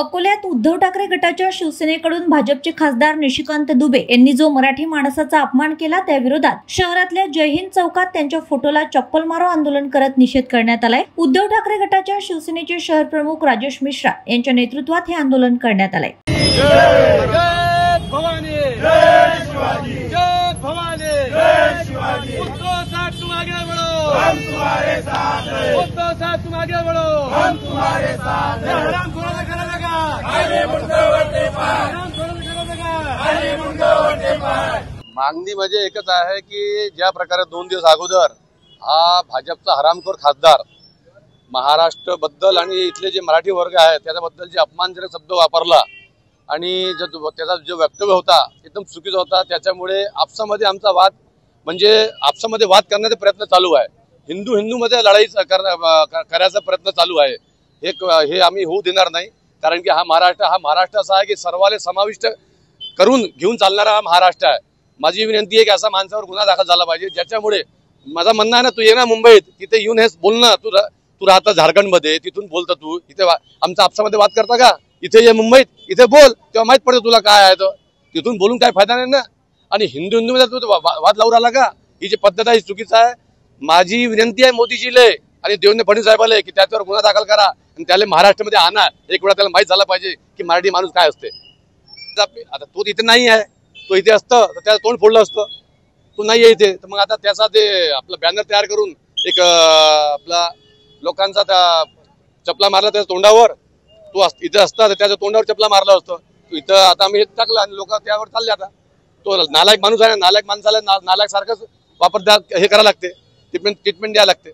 अकोल्यात उद्धव ठाकरे गटाच्या शिवसेनेकडून भाजपचे खासदार निशिकांत दुबे यांनी जो मराठी माणसाचा अपमान केला त्या विरोधात शहरातल्या जय हिंद चौकात त्यांच्या फोटोला चप्पल मारो आंदोलन करत निषेध करण्यात आलाय। उद्धव ठाकरे गटाच्या शिवसेनेचे शहर प्रमुख राजेश मिश्रा यांच्या नेतृत्वात हे आंदोलन करण्यात आलंय। मागणी म्हणजे एकच आहे की ज्या प्रकारे 2 दिवस अगोदर हा भाजपचा हरामखोर खासदार महाराष्ट्र बद्दल आणि इथले जे मराठी वर्ग आहे त्याच्याबद्दल जे अपमानजनक शब्द वापरला आणि त्याचा जो वक्तव्य होता एकदम चुकीचा होता। त्याच्यामुळे आपसामध्ये आमचा वाद म्हणजे आपसामध्ये वाद करण्याचा प्रयत्न चालू आहे। हिंदू मध्ये लढाई करायचा प्रयत्न चालू आहे। हे आम्ही होऊ देणार नाही, कारण की हा महाराष्ट्र असा आहे की सर्वाले समाविष्ट करून घेऊन चालणारा हा महाराष्ट्र आहे। माझी विनंती आहे की असा माणसावर गुन्हा दाखल झाला पाहिजे, ज्याच्यामुळे माझं म्हणणं आहे ना, तू ये ना मुंबईत, तिथे येऊन हे बोल ना, तू राहता झारखंडमध्ये, तिथून बोलता तू इथे आमचा आपसामध्ये वाद करता का? इथे ये मुंबईत, इथे बोल, तेव्हा माहित पडतं तुला काय आहे। तिथून बोलून काय फायदा नाही ना। आणि हिंदू मध्ये तू वाद लावून राहिला का? ही जी पद्धत आहे चुकीचं आहे। माझी विनंती आहे मोदीजीले आणि देवेंद्र फडणवीस साहेबांना की त्याच्यावर गुन्हा दाखल करा आणि त्याला महाराष्ट्रामध्ये आणा। एक वेळा त्याला माहित झाला पाहिजे की मराठी माणूस काय असते। आता तो तिथे नाही आहे, तो इथे असतं तर त्याला तोंड फोडलं असतं। तो नाही आहे इथे, तर मग आता त्याचा ते आपला बॅनर तयार करून एक आपला लोकांचा त्या चपला मारला त्याच्या तोंडावर। तो इथे असता तर त्याच्या तोंडावर चपला मारला असतं। इथं आता आम्ही हे टाकलं आणि लोक त्यावर चालले। आता तो नालायक माणूस आहे, नालायक माणसाला नालायक सारखंच हे करायला लागते, ट्रीटमेंट द्यायला लागते।